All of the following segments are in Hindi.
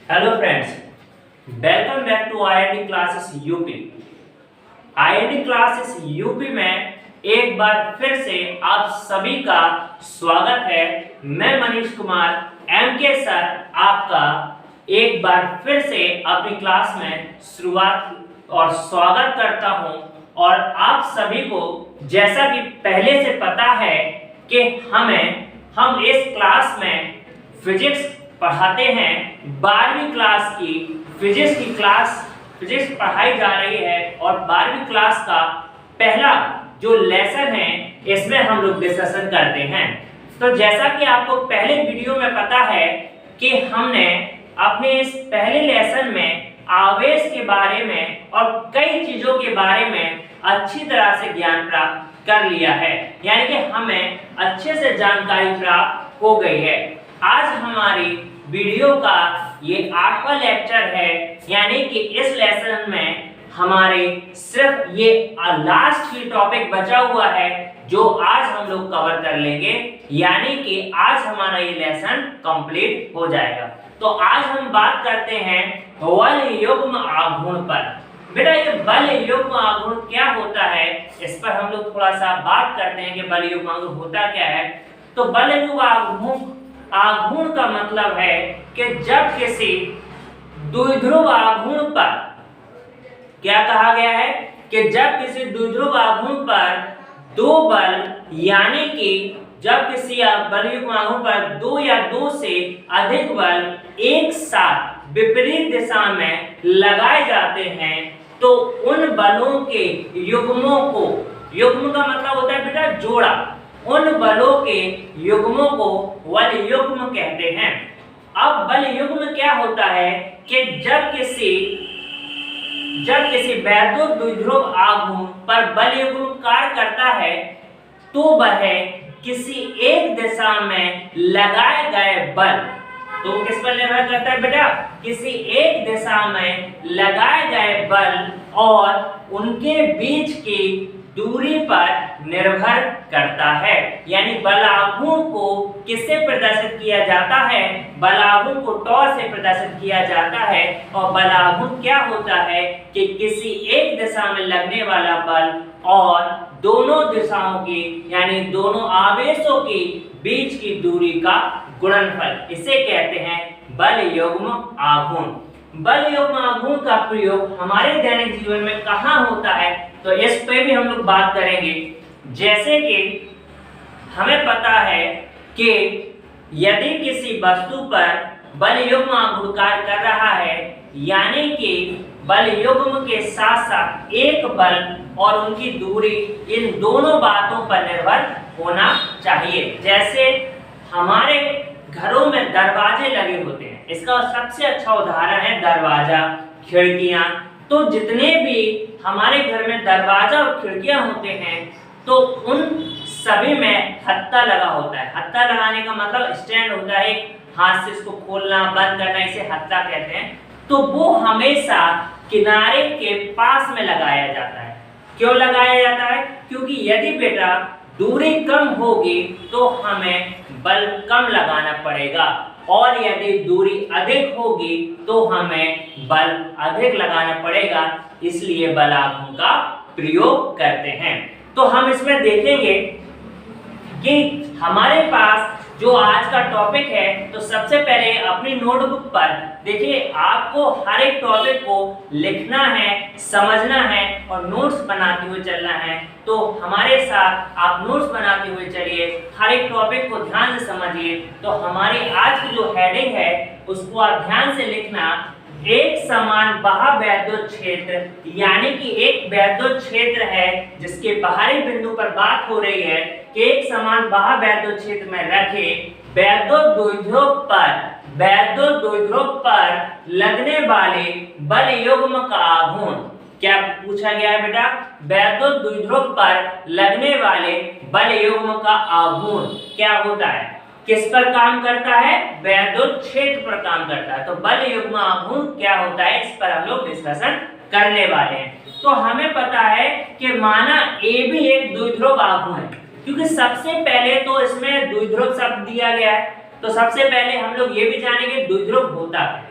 Hello friends, welcome back to IIT classes UP. IIT classes UP में एक बार फिर से आप सभी का स्वागत है। मैं मनीष कुमार एमके सर आपका एक बार फिर से अपनी क्लास में शुरुआत और स्वागत करता हूं। और आप सभी को जैसा कि पहले से पता है कि हम इस क्लास में फिजिक्स पढ़ाते हैं। 12वीं क्लास की फिजिक्स पढ़ाई जा रही है और 12वीं क्लास का पहला जो लेसन है इसमें हम लोग डिस्कशन करते हैं। तो जैसा कि आपको पहले वीडियो में पता है कि हमने अपने इस पहले लेसन में आवेश के बारे में और कई चीजों के बारे में अच्छी तरह से ज्ञान प्राप्त कर लिया है, यानी कि हमें अच्छे से जानकारी प्राप्त हो गई है। आज हमारी वीडियो का ये 8वां लेक्चर है, यानी कि इस लेसन में हमारे सिर्फ ये लास्ट ही टॉपिक बचा हुआ है जो आज हम लोग कवर कर लेंगे, यानी कि आज हमारा ये लेसन कंप्लीट हो जाएगा। तो आज हम बात करते हैं बल युग्म आघूर्ण पर। बेटा ये बल युग्म आघूर्ण क्या होता है, इस पर हम लोग थोड़ा सा बात करते हैं कि बल युग्म आघूर्ण होता क्या है। तो बल युग्म आघूर्ण का मतलब है कि जब किसी द्विध्रुव आघूर्ण पर, क्या कहा गया है कि जब किसी द्विध्रुव आघूर्ण पर दो बल, यानी कि जब किसी बल युग्म आघूर्ण पर दो या दो से अधिक बल एक साथ विपरीत दिशा में लगाए जाते हैं तो उन बलों के युग्मों को, युग्म का मतलब होता है बेटा जोड़ा, उन बलों के युग्मों को बल युग्म कहते हैं। अब बल युग्म क्या होता है कि जब किसी वैद्युत द्विध्रुव आघूर्ण पर बल युग्म कार्य करता है तो वह किसी एक दिशा में लगाए गए बल, तो किस पर निर्भर करता है बेटा, किसी एक दिशा में लगाए गए बल और उनके बीच की दूरी पर निर्भर करता है। यानी बल आघूर्ण को किससे प्रदर्शित किया जाता है, बल आघूर्ण को टॉर्क से प्रदर्शित किया जाता है। और बल आघूर्ण क्या होता है कि किसी एक दिशा में लगने वाला बल और दोनों दिशाओं की, यानी दोनों आवेशों के बीच की दूरी का गुणनफल, इसे कहते हैं बल युग्म आघूर्ण। बल युग्म आघूर्ण का प्रयोग हमारे दैनिक जीवन में कहाँ होता है, तो इस पे भी हम लोग बात करेंगे। जैसे कि हमें पता है कि यदि किसी वस्तु पर बल युग्म आघूर्ण कार्य कर रहा है, यानी कि बल युग्म के साथ साथ एक बल और उनकी दूरी, इन दोनों बातों पर निर्भर होना चाहिए। जैसे हमारे घरों में दरवाजे लगे होते हैं, इसका सबसे अच्छा उदाहरण है दरवाजा, खिड़कियां। तो जितने भी हमारे घर में दरवाजा और खिड़कियां होते हैं तो उन सभी में हत्था लगा होता है। हत्था लगाने का मतलब स्टैंड होता है, हाथ से इसको खोलना बंद करना, इसे हत्था कहते हैं। तो वो हमेशा किनारे के पास में लगाया जाता है। क्यों लगाया जाता है? क्योंकि यदि बेटा दूरी कम होगी तो हमें बल कम लगाना पड़ेगा और यदि दूरी अधिक होगी तो हमें बल अधिक लगाना पड़ेगा, इसलिए बल आघूर्ण का प्रयोग करते हैं। तो हम इसमें देखेंगे कि हमारे पास जो आज का टॉपिक है, तो सबसे पहले अपनी नोटबुक पर देखिए, आपको हर एक टॉपिक को लिखना है, समझना है और नोट्स बनाते हुए चलना है। तो हमारे साथ आप नोट्स बनाते हुए चलिए, हर एक टॉपिक को ध्यान से समझिए। तो हमारी आज की जो हेडिंग है उसको आप ध्यान से लिखना, एक समान बाह्य वैद्युत क्षेत्र, यानी कि एक वैद्युत क्षेत्र है जिसके बाहरी बिंदु पर बात हो रही है कि एक समान बाह्य वैद्युत क्षेत्र में रखे वैद्युत द्विध्रुव पर लगने वाले बल युग्म का आघूर्ण। क्या पूछा गया है बेटा? वैद्युत द्विध्रुव पर लगने वाले बल युग्म का आघूर्ण क्या होता है, किस पर काम करता है? वैद्युत क्षेत्र पर काम करता है। तो बल युग्म आघूर्ण क्या होता है, इस पर हम लोग डिस्कशन करने वाले हैं। तो हमें पता है कि माना ए भी एक द्विध्रुव आघूर्ण है, क्योंकि सबसे पहले तो इसमें द्विध्रुव शब्द दिया गया है। तो सबसे पहले हम लोग ये भी जानेंगे द्विध्रुव होता है।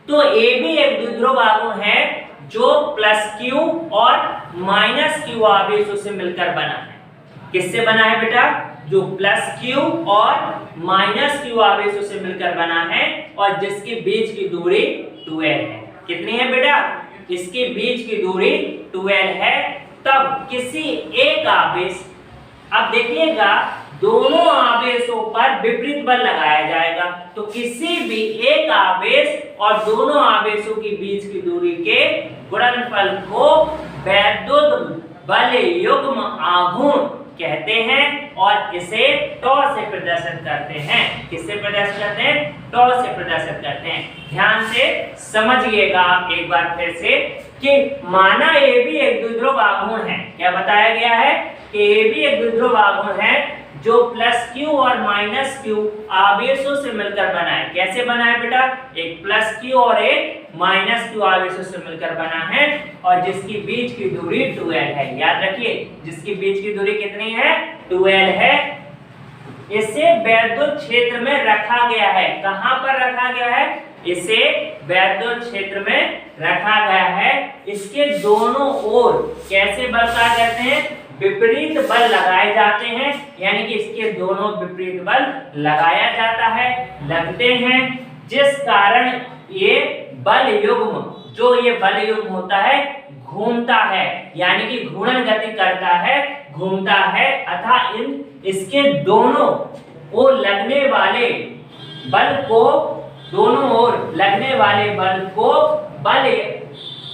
तो ए भी एक द्विध्रुव आघूर्ण है जो प्लस क्यू और माइनस क्यू आवेशों से मिलकर बना है। किससे बना है बेटा? जो प्लस क्यू और माइनस क्यू आवेशों से मिलकर बना है और जिसके बीच की दूरी 12 है। कितनी है बेटा? इसके बीच की दूरी 12 है। तब किसी एक आवेश, अब देखिएगा दोनों आवेशों पर विपरीत बल लगाया जाएगा, तो किसी भी एक आवेश और दोनों आवेशों के बीच की दूरी के गुणनफल को वैद्युत बल युग्म आघूर्ण कहते हैं और इसे टॉ से प्रदर्शित करते हैं। किससे प्रदर्शित करते हैं? टॉ से प्रदर्शित करते हैं। ध्यान से समझिएगा आप एक बार फिर से कि माना ए भी एक द्विध्रुव आघूर्ण है। क्या बताया गया है कि ए भी एक द्विध्रुव आघूर्ण है जो प्लस क्यू और माइनस क्यू आवेशों से मिलकर बना है। कैसे बना है बेटा? एक प्लस क्यू और एक माइनस क्यू आवेशों से मिलकर बना है और जिसकी बीच की दूरी 12 है। याद रखिए, जिसकी बीच की दूरी कितनी है? 12 है। इसे वैद्युत क्षेत्र में रखा गया है। कहां पर रखा गया है? इसे वैद्युत क्षेत्र में रखा गया है। इसके दोनों ओर कैसे बल कार्य करते हैं? विपरीत बल लगाए जाते हैं, यानी कि इसके दोनों विपरीत बल लगाया जाता है, लगते हैं, जिस कारण ये बल युग्म, जो ये बल युग्म होता है घूमता है, यानी कि घूर्णन गति करता है, घूमता है, अतः इसके दोनों ओर लगने वाले बल को, दोनों ओर लगने वाले बल को बल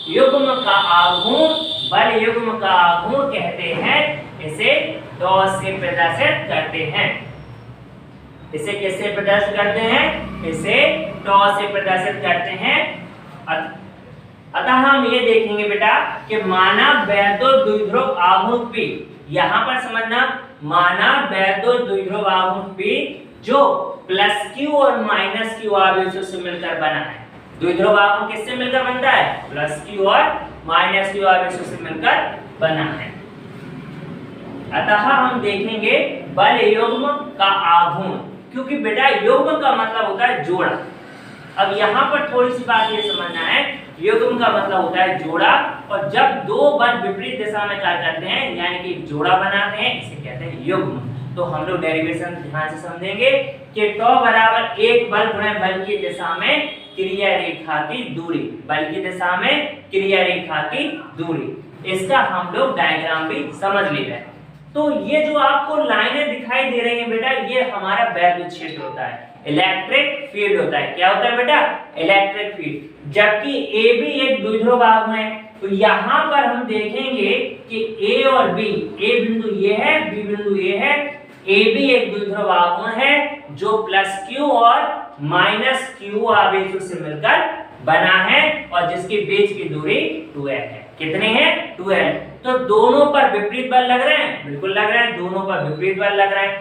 युग्म का आघूर्ण, बल युग्म का आघूर्ण कहते हैं। इसे टॉ से प्रदर्शित करते हैं। इसे किससे प्रदर्शित करते हैं? इसे टॉ से प्रदर्शित करते हैं। अतः हम ये देखेंगे बेटा कि माना वैद्युत द्विध्रुव आघूर्ण P, यहां पर समझना, माना वैद्युत द्विध्रुव आघूर्ण P जो प्लस क्यू और माइनस क्यू आवेशों से मिलकर बना है। द्विध्रुव आघूर्ण किससे मिलकर बनता है? प्लस क्यू और माइनस क्यू आवेशों से मिलकर बना है। अतः हम देखेंगे बल युग्म का आघूर्ण, क्योंकि बेटा युग्म का मतलब होता है जोड़ा। अब यहाँ पर थोड़ी सी बात ये समझना है, युग्म का मतलब होता है जोड़ा, और जब दो बल विपरीत दिशा में कार्य करते हैं यानी कि जोड़ा बनाते हैं, इसे कहते हैं युग्म। तो हम लोग डेरिवेशन ध्यान से समझेंगे कि टॉ बराबर एक बल गुणा बल की दिशा में क्रिया रेखा की दूरी, बल की दिशा में क्रिया रेखा की दूरी। इसका हम लोग डायग्राम भी समझ ले रहे हैं। तो ये जो आपको लाइनें दिखाई दे रही हैं बेटा, ये हमारा वैद्युत क्षेत्र होता है, इलेक्ट्रिक फील्ड होता है। क्या होता है बेटा? Electric field. जबकि ए भी एक द्विध्रुव आघूर्ण है, तो यहाँ पर हम देखेंगे कि ए और बी, ए बिंदु ये है, बी बिंदु ये है, ए भी एक द्विध्रुव आघूर्ण है जो प्लस क्यू और माइनस क्यू आवेशों से मिलकर बना है और जिसके बीच की दूरी 12 है। कितने हैं? 12। तो दोनों पर विपरीत बल लग रहे हैं, बिल्कुल लग रहे हैं, दोनों पर विपरीत बल लग रहे हैं।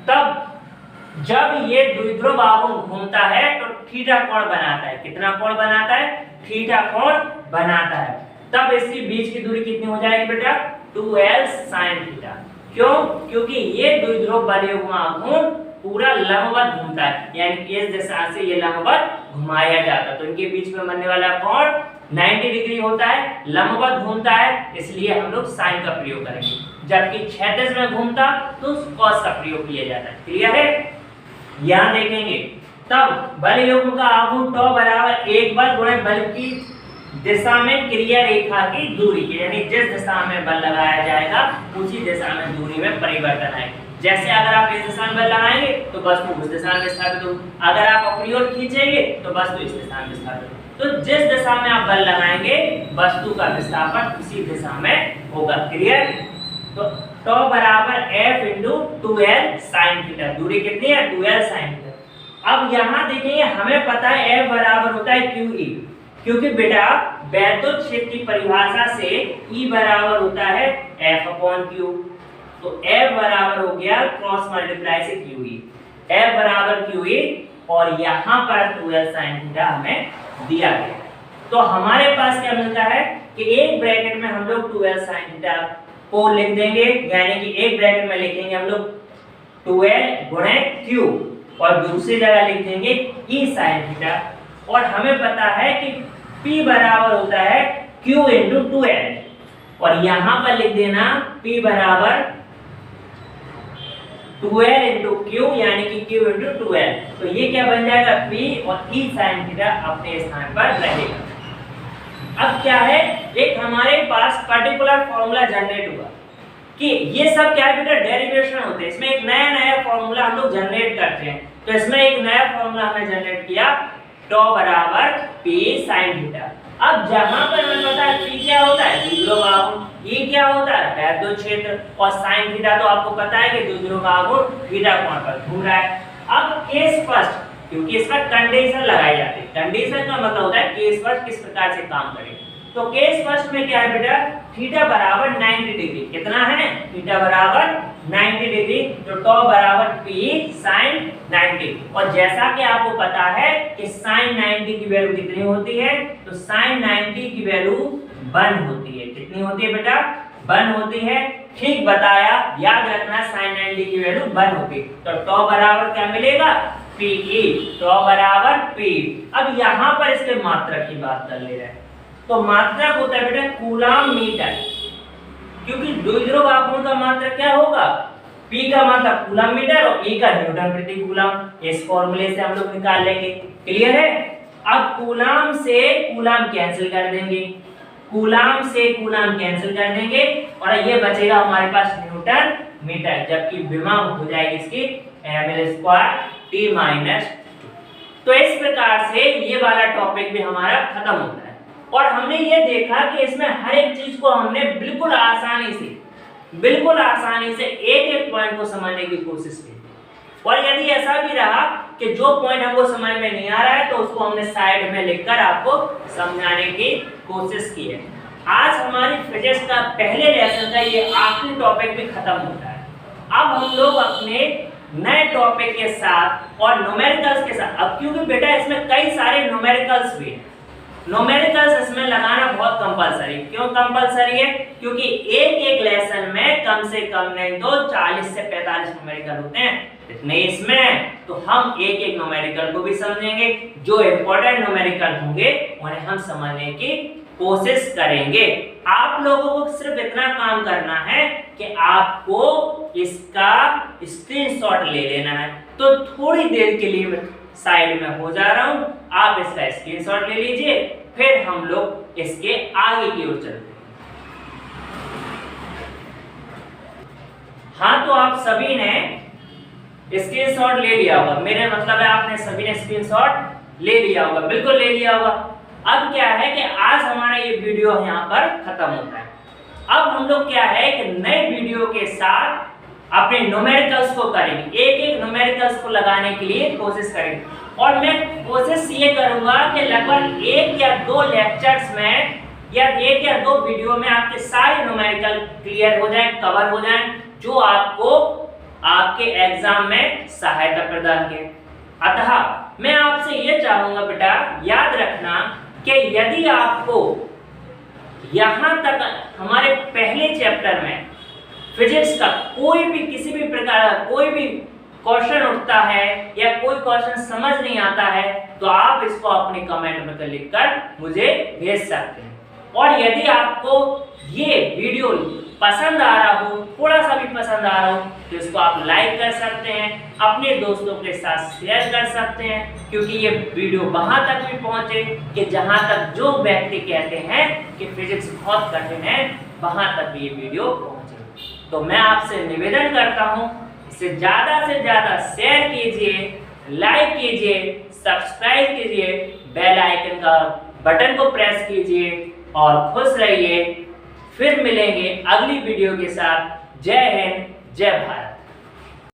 तब जब ये द्विध्रुव आघूर्ण घूमता है तो थीटा कोण बनाता है। कितना कोण बनाता है? थीटा कोण बनाता है। तब इसके बीच की दूरी कितनी हो जाएगी बेटा? 2l sin theta. क्यों? क्योंकि ये द्विध्रुव बल युग्म आघूर्ण पूरा लंबवत घूमता है, यानी कि इस दिशा से ये लंबवत घुमाया जाता है, तो इनके बीच में बनने वाला कोण 90 डिग्री होता है, लंबवत घूमता है, इसलिए हम लोग साइन का प्रयोग करेंगे। जबकि क्षैतिज में घूमता तो कॉस का प्रयोग किया जाता है। क्लियर है? यहां देखेंगे तब बल युग्म का आघूर्ण टॉ बराबर एक बल गुणा बल की दिशा में क्रिया रेखा की दूरी की, यानी जिस दिशा में बल लगाया जाएगा उसी दिशा में दूरी में परिवर्तन आएगा। जैसे अगर आप इस दिशा में बल लगाएंगे तो वस्तु उस दिशा में विस्थापित होगी, अगर आप अपनी ओर खींचेंगे तो वस्तु इस दिशा में विस्थापित होगी। तो जिस दिशा में आप बल लगाएंगे वस्तु का विस्थापन उसी दिशा में होगा। क्लियर? तो टॉ बराबर F × 2l sin थीटा, दूरी कितनी है? 2l sin theta. अब यहाँ देखिए हमें पता है F बराबर होता है QE, क्योंकि बेटा वैद्युत क्षेत्र की परिभाषा से E बराबर होता है F/Q। तो F बराबर हो गया क्रॉस मल्टीप्लाई से QE, F बराबर QE और यहाँ पर 2l sin थीटा हमें दिया गया। तो हमारे पास क्या मिलता है कि एक ब्रैकेट में हम लोग 2l sin थीटा को लिख देंगे, यानी कि एक ब्रैकेट में लिखेंगे हम लोग 2l गुणे Q और दूसरी जगह लिख देंगे E sin थीटा। और हमें पता है कि P बराबर होता है Q इंटू 2L, और यहां पर लिख देना P बराबर 2L इंटू Q, यानी कि Q इंटू 2L। तो ये क्या बन जाएगा, P और E sin थीटा अपने स्थान पर रहेगा। अब क्या है, एक हमारे पास पर्टिकुलर फॉर्मूला जनरेट हुआ कि ये सब क्या है बेटा, डेरिवेशन होते हैं। इसमें एक नया नया फॉर्मूला हम लोग जनरेट करते हैं। तो इसमें एक नया फॉर्मूला हमने जनरेट किया, टॉ बराबर P sin थीटा। अब जहां पर हमें पता है P क्या होता है, द्विध्रुव आघूर्ण, E क्या होता है, वैद्युत क्षेत्र, और sin थीटा तो आपको पता है कि द्विध्रुव आघूर्ण थीटा कोण पर घूम रहा है। अब केस फर्स्ट, क्योंकि इसका कंडीशन लगाई जाती है, कंडीशन का मतलब होता है केस फर्स्ट किस प्रकार से काम करेगा। तो केस फर्स्ट में क्या है बेटा, थीटा बराबर 90 डिग्री, कितना है, थीटा बराबर 90 डिग्री, तो टॉ बराबर P sin 90। और जैसा कि आपको पता है कि sin 90 की वैल्यू कितनी होती है, तो sin 90 की वैल्यू 1 होती है। कितनी होती है बेटा, 1 होती है। ठीक बताया, याद रखना sin 90 की वैल्यू 1 होती है। तो टॉ बराबर क्या मिलेगा, PE, टॉ बराबर P। अब यहाँ पर इसके मात्रक की बात कर ले रहे हैं। तो मात्रक होता है बेटा कूलम मीटर, क्योंकि द्विध्रुव आघूर्ण का मात्रक क्या होगा, P का मात्रक कूलम मीटर और E का न्यूटन प्रति कूलम। इस फॉर्मूले से हम लोग निकाल लेंगे। क्लियर है। अब कूलम से कूलम कैंसिल कर देंगे, कूलम से कूलम कैंसिल कर देंगे, और ये बचेगा हमारे पास न्यूटन मीटर, जबकि विभव हो जाएगी इसकी ml² T-। तो इस प्रकार से ये वाला टॉपिक भी हमारा खत्म होता है। और हमने ये देखा कि इसमें हर एक चीज को हमने बिल्कुल आसानी से एक एक पॉइंट को समझने की कोशिश की। और यदि ऐसा भी रहा कि जो पॉइंट हमको समझ में नहीं आ रहा है, तो उसको हमने साइड में लिखकर आपको समझाने की कोशिश की है। आज हमारी फिजिक्स का पहले लेसन का ये आखिरी टॉपिक भी खत्म होता है। अब हम लोग अपने नए टॉपिक के साथ और न्यूमेरिकल्स के साथ, अब क्योंकि बेटा इसमें कई सारे न्यूमेरिकल्स भी हैं, न्यूमेरिकल्स इसमें लगाना बहुत कंपलसरी। क्यों कंपलसरी है, क्योंकि एक एक लेसन में कम से कम नहीं तो 40 से 45 न्यूमेरिकल होते हैं, इतने इसमें। तो हम एक एक न्यूमेरिकल को भी समझेंगे, जो इंपॉर्टेंट न्यूमेरिकल होंगे उन्हें हम समझने की कोशिश करेंगे। आप लोगों को सिर्फ इतना काम करना है कि आपको इसका स्क्रीनशॉट ले लेना है। तो थोड़ी देर के लिए साइड में हो जा रहा हूं, आप इसका स्क्रीनशॉट ले लीजिए, फिर हम लोग इसके आगे की ओर चलते हैं। हाँ, तो आप सभी ने स्क्रीनशॉट ले लिया होगा, मेरे मतलब है आपने सभी ने स्क्रीनशॉट ले लिया होगा, बिल्कुल ले लिया होगा। अब क्या है कि आज हमारा ये वीडियो यहाँ पर खत्म होता है। अब हम लोग क्या है कि नए वीडियो के साथ अपने न्यूमेरिकल्स को करेंगे, एक एक न्यूमेरिकल्स को लगाने के लिए कोशिश करेंगे। और मैं कोशिश ये करूंगा कि लगभग 1 या 2 लेक्चर्स में या 1 या 2 वीडियो में आपके सारे न्यूमेरिकल क्लियर हो जाएं, कवर हो जाएं, जो आपको आपके एग्जाम में सहायता प्रदान करे। अतः मैं आपसे ये चाहूंगा बेटा, याद रखना कि यदि आपको यहाँ तक हमारे पहले चैप्टर में फिजिक्स का कोई भी किसी भी प्रकार का कोई भी क्वेश्चन उठता है या कोई क्वेश्चन समझ नहीं आता है, तो आप इसको अपने कमेंट में लिखकर मुझे भेज सकते हैं। और यदि आपको ये वीडियो पसंद आ रहा हो, थोड़ा सा भी पसंद आ रहा हो, तो इसको आप लाइक कर सकते हैं, अपने दोस्तों के साथ शेयर कर सकते हैं, क्योंकि ये वीडियो वहां तक भी पहुंचे कि जहां तक जो व्यक्ति कहते हैं कि फिजिक्स बहुत कठिन है, वहां तक भी ये वीडियो पहुंचे। तो मैं आपसे निवेदन करता हूं, इसे ज्यादा से ज्यादा शेयर कीजिए, लाइक कीजिए, सब्सक्राइब कीजिए, बेल आइकन का बटन को प्रेस कीजिए और खुश रहिए। फिर मिलेंगे अगली वीडियो के साथ। जय हिंद, जय भारत।